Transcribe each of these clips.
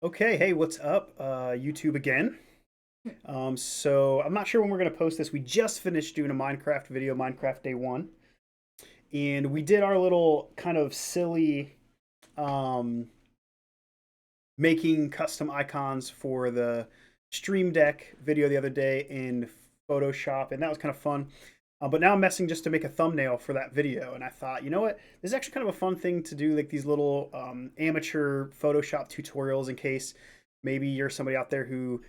Okay, hey, what's up? YouTube again. So I'm not sure when we're gonna post this. We just finished doing a Minecraft video, Minecraft Day One, and we did our little kind of silly um, making custom icons for the Stream Deck video the other day in Photoshop, and that was kind of fun. But now I'm messing just to make a thumbnail for that video, and I thought, you know what, this is actually kind of a fun thing to do, like these little amateur Photoshop tutorials in case maybe you're somebody out there who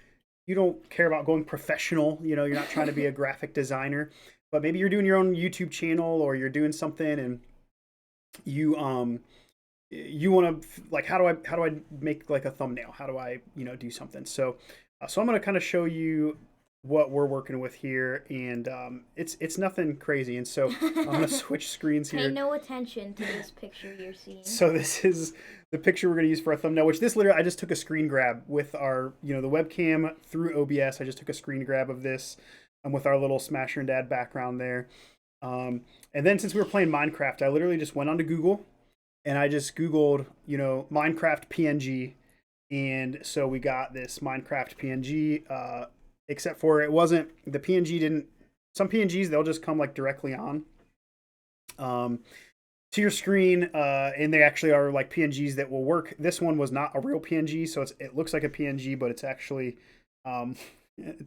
you don't care about going professional. You know, you're not trying to be a graphic designer, but maybe you're doing your own YouTube channel or you're doing something and you you want to like how do I make like a thumbnail? How do I do something? So I'm going to kind of show you what we're working with here, and it's nothing crazy. And so I'm going to switch screens Pay here. no attention to this picture you're seeing. So this is the picture we're going to use for a thumbnail, which this literally I just took a screen grab with our the webcam through OBS. I just took a screen grab of this with our little Smasher and Dad background there. And then since we were playing Minecraft, I literally just went onto Google and I just Googled, Minecraft PNG. And so we got this Minecraft PNG, except for it wasn't, the PNG didn't, some PNGs, they'll just come like directly on um, to your screen. And they actually are like PNGs that will work. This one was not a real PNG. So it looks like a PNG, but it's actually, um,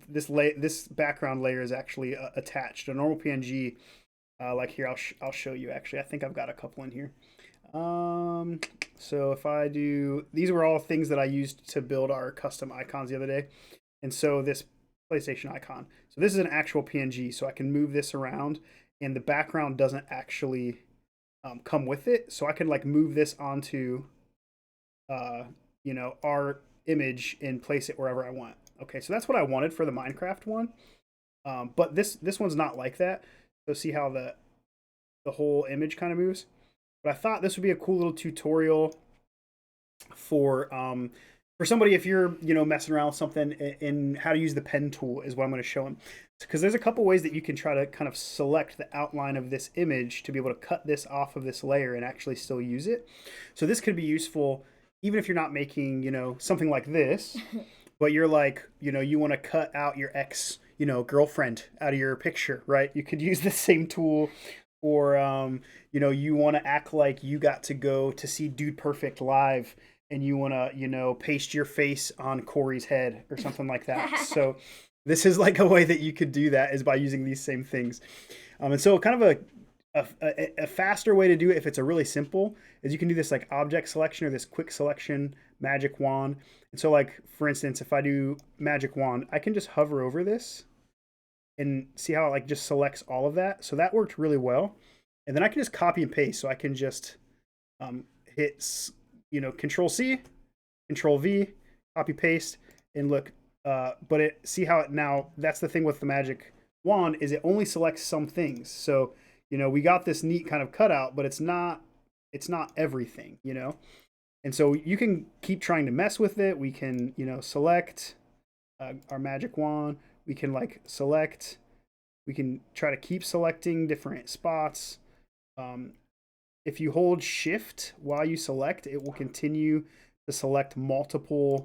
this background layer is actually attached. A normal PNG, like here, I'll show you actually. I think I've got a couple in here. So if I do, these were all things that I used to build our custom icons the other day. And so this PlayStation icon. So this is an actual PNG, so I can move this around and the background doesn't actually come with it. So I can like move this onto, our image and place it wherever I want. Okay, so that's what I wanted for the Minecraft one. But this one's not like that. So see how the whole image kind of moves. But I thought this would be a cool little tutorial for somebody if you're messing around with something in how to use the pen tool is what I'm going to show them, because there's a couple ways that you can try to kind of select the outline of this image to be able to cut this off of this layer and actually still use it. So this could be useful even if you're not making something like this, but you're like you want to cut out your ex girlfriend out of your picture, right? You could use the same tool. Or you want to act like you got to go to see Dude Perfect live and you want to paste your face on Corey's head or something like that. So this is like a way that you could do that is by using these same things. And so kind of a faster way to do it, if it's a really simple, is you can do this like object selection or this quick selection magic wand. And so like for instance, if I do magic wand, I can just hover over this and see how it like just selects all of that. So that worked really well. And then I can just copy and paste. So I can just hit Control C, Control V, copy paste, and look. But see how it now. That's the thing with the magic wand is it only selects some things. So we got this neat kind of cutout, but it's not everything. And so you can keep trying to mess with it. We can select our magic wand. We can like select. We can try to keep selecting different spots. Um, if you hold shift while you select, it will continue to select uh,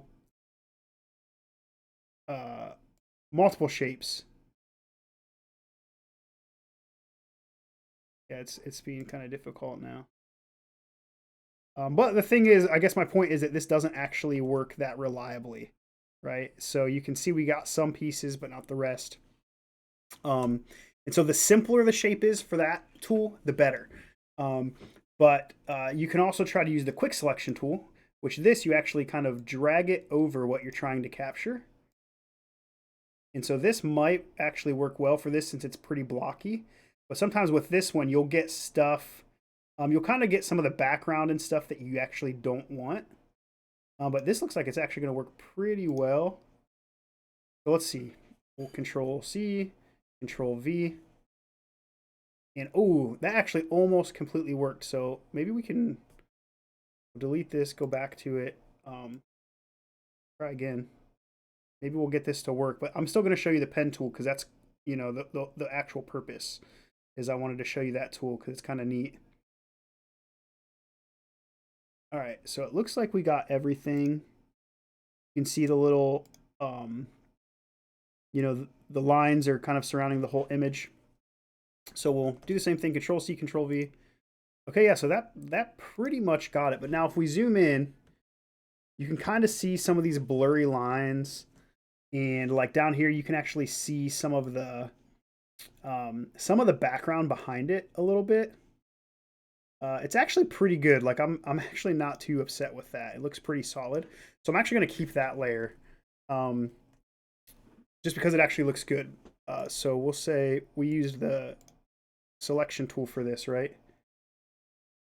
multiple shapes. Yeah, it's being kind of difficult now. But the thing is, I guess my point is that this doesn't actually work that reliably, right? So you can see we got some pieces, but not the rest. Um, and so the simpler the shape is for that tool, the better. But you can also try to use the quick selection tool, which this you actually kind of drag it over what you're trying to capture. And so this might actually work well for this since it's pretty blocky. But sometimes with this one, you'll get stuff. You'll kind of get some of the background and stuff that you actually don't want. But this looks like it's actually going to work pretty well. So let's see. We'll Control C, Control V. And oh, that actually almost completely worked. So maybe we can delete this, go back to it, try again. Maybe we'll get this to work. But I'm still going to show you the pen tool because that's the actual purpose is I wanted to show you that tool because it's kind of neat. All right, so it looks like we got everything. You can see the little, the lines are kind of surrounding the whole image. So we'll do the same thing, Control C, Control V. Okay, yeah, so that pretty much got it. But now if we zoom in, you can kind of see some of these blurry lines. And like down here, you can actually see some of the background behind it a little bit. It's actually pretty good. Like I'm actually not too upset with that. It looks pretty solid. So I'm actually going to keep that layer, just because it actually looks good. So we'll say we used the selection tool for this, right?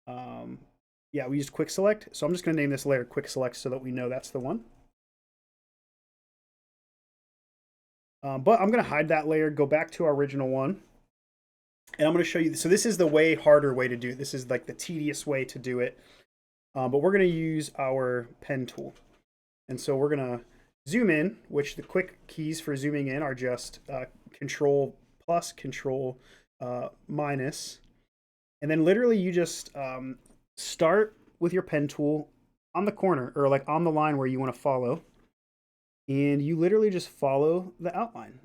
Yeah, we used quick select. So I'm just going to name this layer quick select so that we know that's the one. But I'm going to hide that layer, go back to our original one. And I'm going to show you. So this is the way harder way to do it. This is like the tedious way to do it. But we're going to use our pen tool. And so we're going to zoom in, which the quick keys for zooming in are just Control plus, Control minus. And then literally you just start with your pen tool on the corner, or like on the line where you want to follow. And you literally just follow the outline.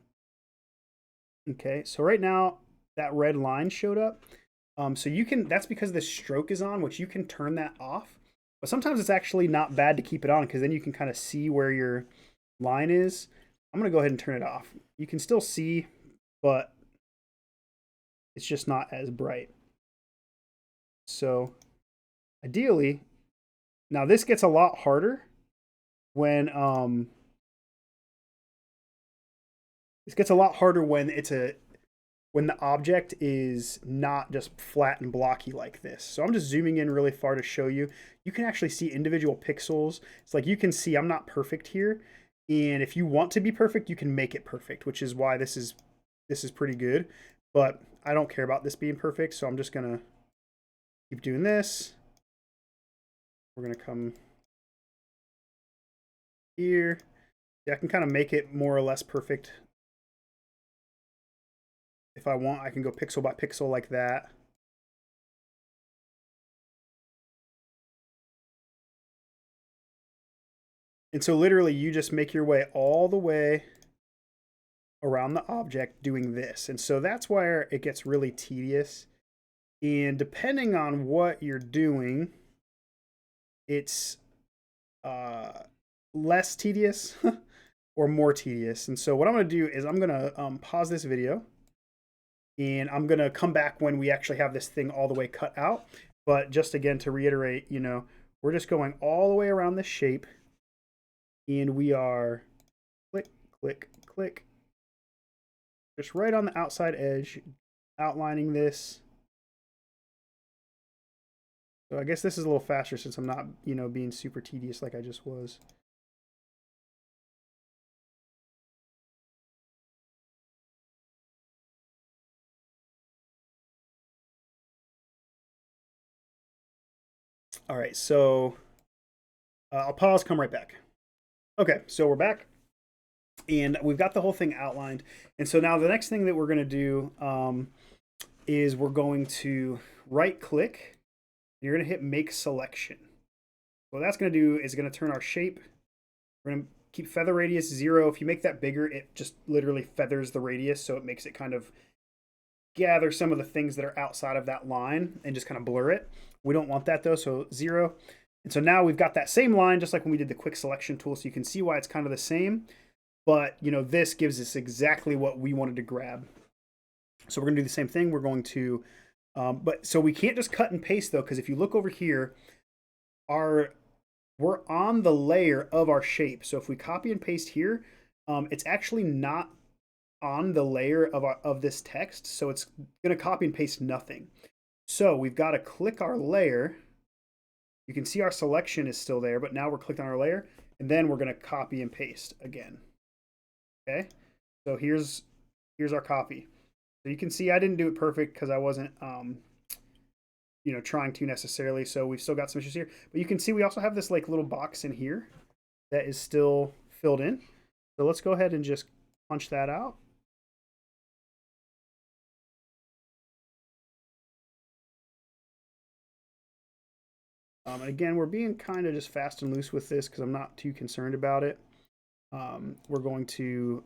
Okay, so right now that red line showed up. So you can, that's because the stroke is on, which you can turn that off. But sometimes it's actually not bad to keep it on because then you can kind of see where your line is. I'm going to go ahead and turn it off. You can still see, but it's just not as bright. So ideally, now this gets a lot harder when when the object is not just flat and blocky like this. So I'm just zooming in really far to show you. You can actually see individual pixels. It's like you can see I'm not perfect here. And if you want to be perfect, you can make it perfect, which is why this is pretty good. But I don't care about this being perfect, so I'm just going to keep doing this. We're going to come here. Yeah, I can kind of make it more or less perfect. If I want, I can go pixel by pixel like that. And so literally you just make your way all the way around the object doing this. And so that's where it gets really tedious. And depending on what you're doing, it's less tedious or more tedious. And so what I'm going to do is I'm going to pause this video. And I'm going to come back when we actually have this thing all the way cut out. But just again, to reiterate, we're just going all the way around this shape. And we are click, click, click. Just right on the outside edge, outlining this. So I guess this is a little faster since I'm not, being super tedious like I just was. All right, so I'll pause, come right back. Okay, so we're back. And we've got the whole thing outlined. And so now the next thing that we're going to do is we're going to right click. You're going to hit make selection. What that's going to do is going to turn our shape. We're going to keep feather radius 0. If you make that bigger, it just literally feathers the radius. So it makes it kind of gather some of the things that are outside of that line and just kind of blur it. We don't want that though, so 0. And so now we've got that same line just like when we did the quick selection tool. So you can see why it's kind of the same. But, this gives us exactly what we wanted to grab. So we're going to do the same thing. We're going to, so we can't just cut and paste though, because if you look over here, we're on the layer of our shape. So if we copy and paste here, it's actually not on the layer of this text. So it's going to copy and paste nothing. So we've got to click our layer. You can see our selection is still there, but now we're clicked on our layer, and then we're going to copy and paste again. Okay, so here's our copy. So you can see I didn't do it perfect because I wasn't, trying to necessarily. So we've still got some issues here. But you can see we also have this like little box in here that is still filled in. So let's go ahead and just punch that out. And again, we're being kind of just fast and loose with this because I'm not too concerned about it. we're going to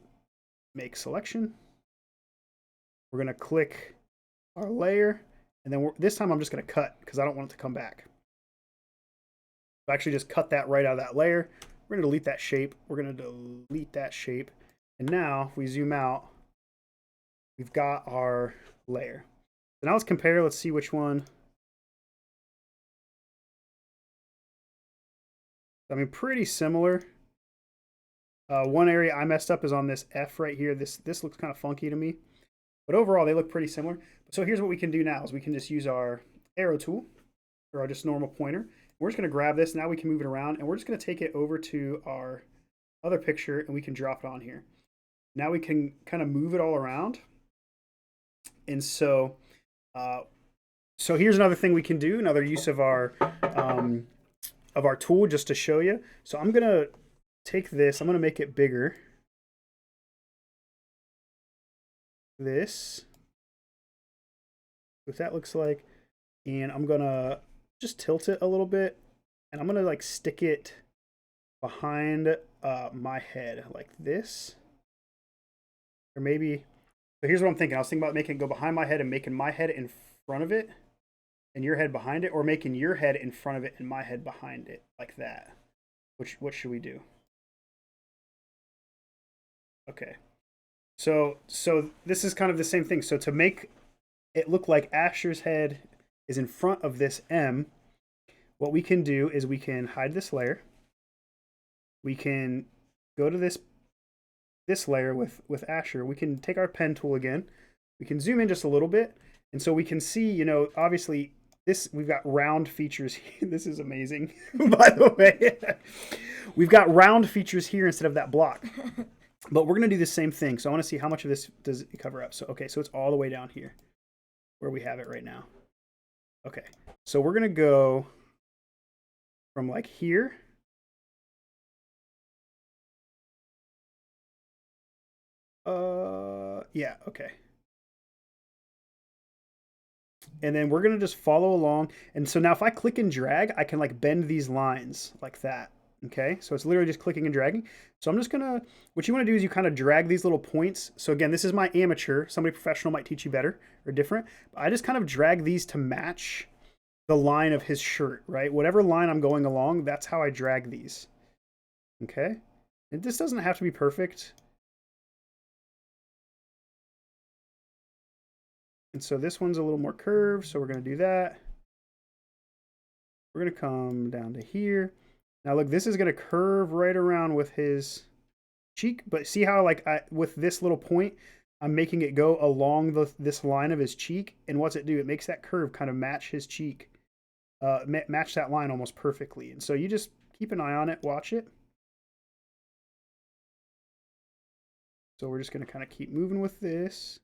make selection. We're going to click our layer, and then this time I'm just going to cut because I don't want it to come back. So actually just cut that right out of that layer. We're going to delete that shape. We're going to delete that shape. And now if we zoom out, we've got our layer. So now let's compare. Let's see which one. I mean, pretty similar. One area I messed up is on this F right here. This looks kind of funky to me. But overall, they look pretty similar. So here's what we can do now is we can just use our arrow tool or our just normal pointer. We're just going to grab this. Now we can move it around, and we're just going to take it over to our other picture, and we can drop it on here. Now we can kind of move it all around. And so here's another thing we can do, another use of our tool just to show you. So I'm going to take this. I'm going to make it bigger. This. What that looks like. And I'm going to just tilt it a little bit. And I'm going to like stick it behind my head like this. Or maybe, so here's what I'm thinking. I was thinking about making it go behind my head and making my head in front of it and your head behind it, or making your head in front of it and my head behind it like that. What should we do? Okay. So this is kind of the same thing. So to make it look like Asher's head is in front of this M, what we can do is we can hide this layer. We can go to this layer with Asher. We can take our pen tool again. We can zoom in just a little bit. And so we can see, you know, obviously we've got round features here. This is amazing, by the way. We've got round features here instead of that block. But we're going to do the same thing. So I want to see how much of this does it cover up. So, okay, so it's all the way down here where we have it right now. Okay, so we're going to go from like here. Yeah, okay. And then we're going to just follow along. And so now if I click and drag, I can like bend these lines like that. Okay, so it's literally just clicking and dragging. So I'm just gonna, what you wanna do is you kind of drag these little points. So again, this is my amateur. Somebody professional might teach you better or different. But I just kind of drag these to match the line of his shirt, right? Whatever line I'm going along, that's how I drag these. Okay, and this doesn't have to be perfect. And so this one's a little more curved, so we're gonna do that. We're gonna come down to here. Now look, this is going to curve right around with his cheek, but see how like with this little point, I'm making it go along this line of his cheek, and what's it do? It makes that curve kind of match his cheek, match that line almost perfectly. And so you just keep an eye on it, watch it. So we're just going to kind of keep moving with this.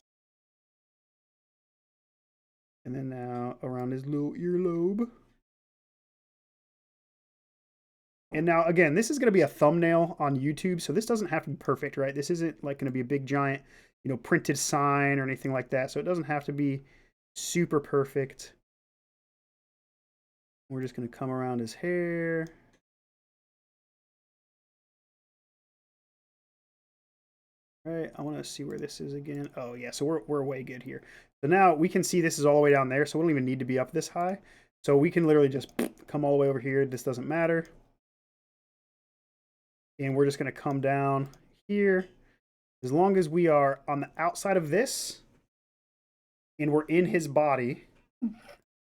And then now around his little earlobe. And now, again, this is going to be a thumbnail on YouTube, so this doesn't have to be perfect, right? This isn't like going to be a big, giant, you know, printed sign or anything like that, so it doesn't have to be super perfect. We're just going to come around his hair. All right, I want to see where this is again. Oh, yeah, so we're way good here. So now we can see this is all the way down there, so we don't even need to be up this high. So we can literally just come all the way over here. This doesn't matter. And we're just going to come down here. As long as we are on the outside of this and we're in his body, it's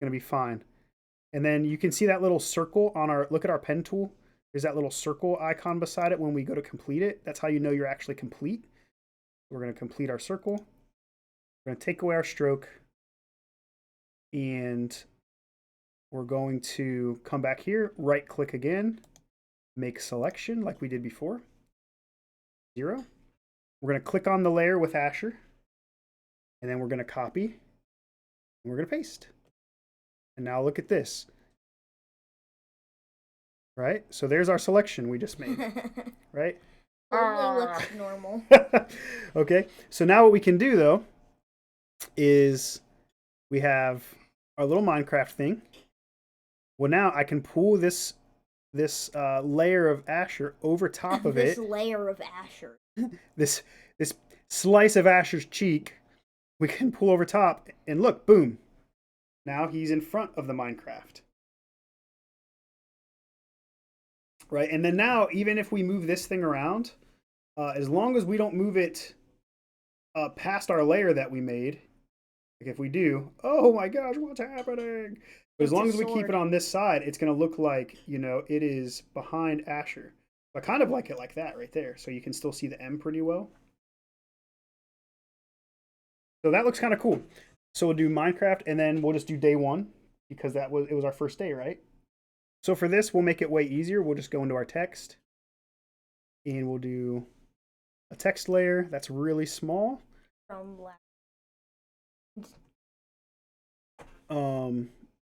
going to be fine. And then you can see that little circle on our, look at our pen tool. There's that little circle icon beside it when we go to complete it. That's how you know you're actually complete. We're going to complete our circle. We're going to take away our stroke. And we're going to come back here, right click again. Make selection like we did before. 0. We're going to click on the layer with Asher. And then we're going to copy. And we're going to paste. And now look at this. Right? So there's our selection we just made. Right? Totally looks normal. Okay. So now what we can do, though, is we have our little Minecraft thing. Well, now I can pull this this layer of Asher over top of this it. layer of Asher. This slice of Asher's cheek, we can pull over top, and look, boom. Now he's in front of the Minecraft. Right, and then now, even if we move this thing around, as long as we don't move it past our layer that we made, like if we do, oh my gosh, what's happening? But as long as we keep it on this side, it's going to look like, you know, it is behind Asher. I kind of like it like that right there, so you can still see the M pretty well. So that looks kind of cool. So we'll do Minecraft, and then we'll just do day one, because it was our first day, right? So for this, we'll make it way easier. We'll just go into our text, and we'll do a text layer that's really small.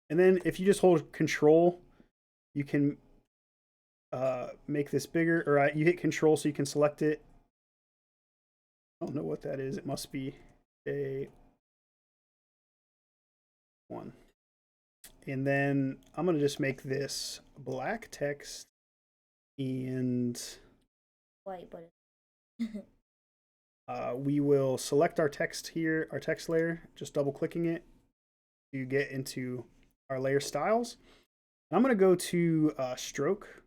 And then if you just hold Control, you can make this bigger, or you hit Control so you can select it. I don't know what that is. It must be a one. And then I'm going to just make this black text and white, but we will select our text here, our text layer, just double clicking it to get into our layer styles. I'm going to go to stroke.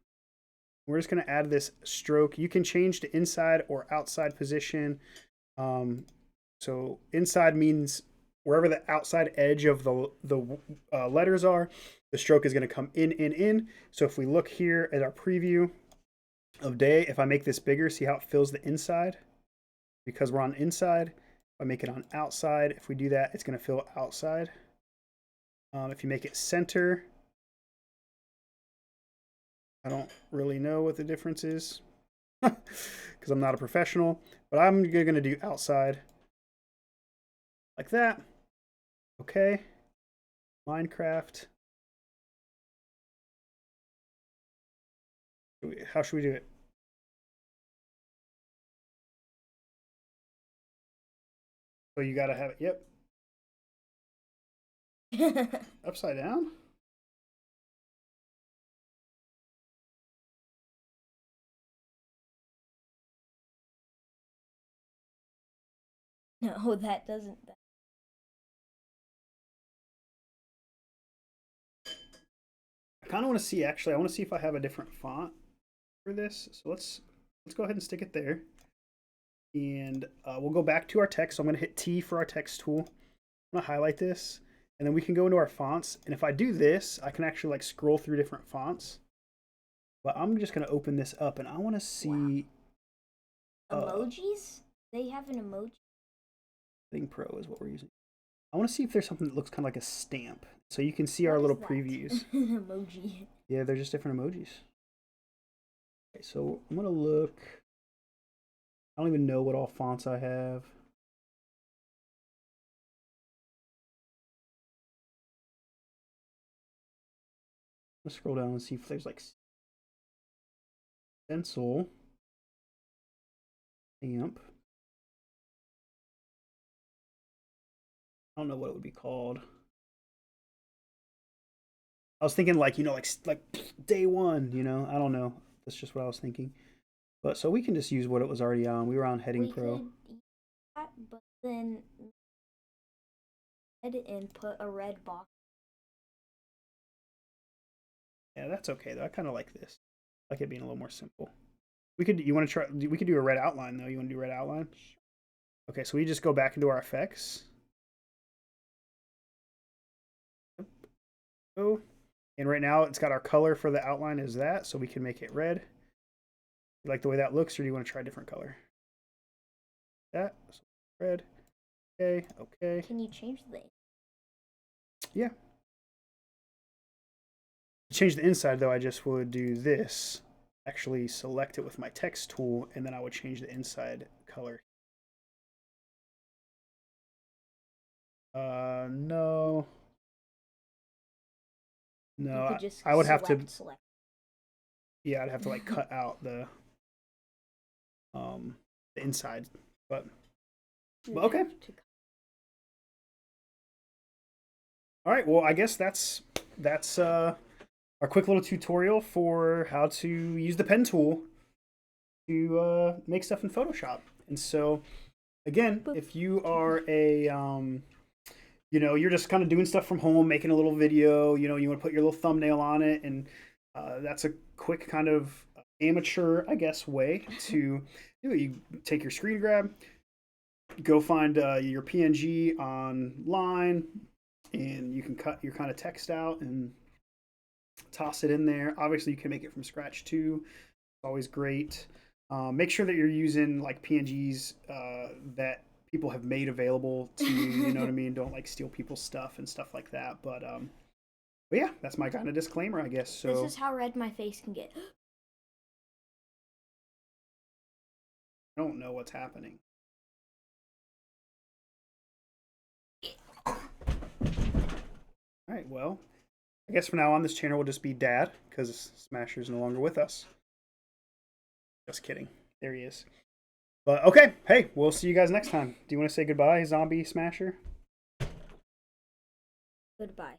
We're just going to add this stroke. You can change to inside or outside position. So inside means wherever the outside edge of the letters are, the stroke is going to come in. So if we look here at our preview of day, if I make this bigger, see how it fills the inside? Because we're on inside. If I make it on outside, if we do that, it's going to fill outside. If you make it center, I don't really know what the difference is because I'm not a professional, but I'm going to do outside like that. Okay. Minecraft. How should we do it? So you got to have it. Yep. Upside down? No, that doesn't. I kind of want to see, actually, I want to see if I have a different font for this. So let's go ahead and stick it there. And we'll go back to our text. So I'm going to hit T for our text tool. I'm going to highlight this. And then we can go into our fonts. And if I do this, I can actually like scroll through different fonts. But I'm just going to open this up, and I want to see... Emojis? They have an emoji? Thing Pro is what we're using. I want to see if there's something that looks kind of like a stamp. So you can see our little previews. Emoji. Yeah, they're just different emojis. Okay, so I'm going to look... I don't even know what all fonts I have. Let's scroll down and see if there's like stencil, stamp. I don't know what it would be called. I was thinking like, you know, like day one, you know, I don't know. That's just what I was thinking. But so we can just use what it was already on. We were on Heading Pro. That, but then and put a red box. Yeah, that's okay though. I kind of like this. I like it being a little more simple. We could do a red outline though. You want to do red outline? Okay, so we just go back into our effects. Oh, and right now it's got our color for the outline is that, so we can make it red. You like the way that looks, or do you want to try a different color? That so red. Okay. Okay. Can you change the? Yeah. To change the inside though, I just would do this. Actually select it with my text tool, and then I would change the inside color. No. No, I would have to select. Yeah, I'd have to like cut out the inside. But okay. All right, well, I guess that's our quick little tutorial for how to use the pen tool to make stuff in Photoshop. And so, again, if you are a, you're just kind of doing stuff from home, making a little video, you want to put your little thumbnail on it, and that's a quick kind of amateur, I guess, way to do it. You take your screen grab, go find your PNG online, and you can cut your kind of text out and toss it in there. Obviously, you can make it from scratch too. It's always great. Make sure that you're using like PNGs that people have made available to you. You know what I mean? Don't like steal people's stuff and stuff like that. But yeah, that's my kind of disclaimer, I guess. So This is how red my face can get. I don't know what's happening. All right, well, I guess from now on, this channel will just be Dad, because Smasher's no longer with us. Just kidding. There he is. But, okay, hey, we'll see you guys next time. Do you want to say goodbye, Zombie Smasher? Goodbye.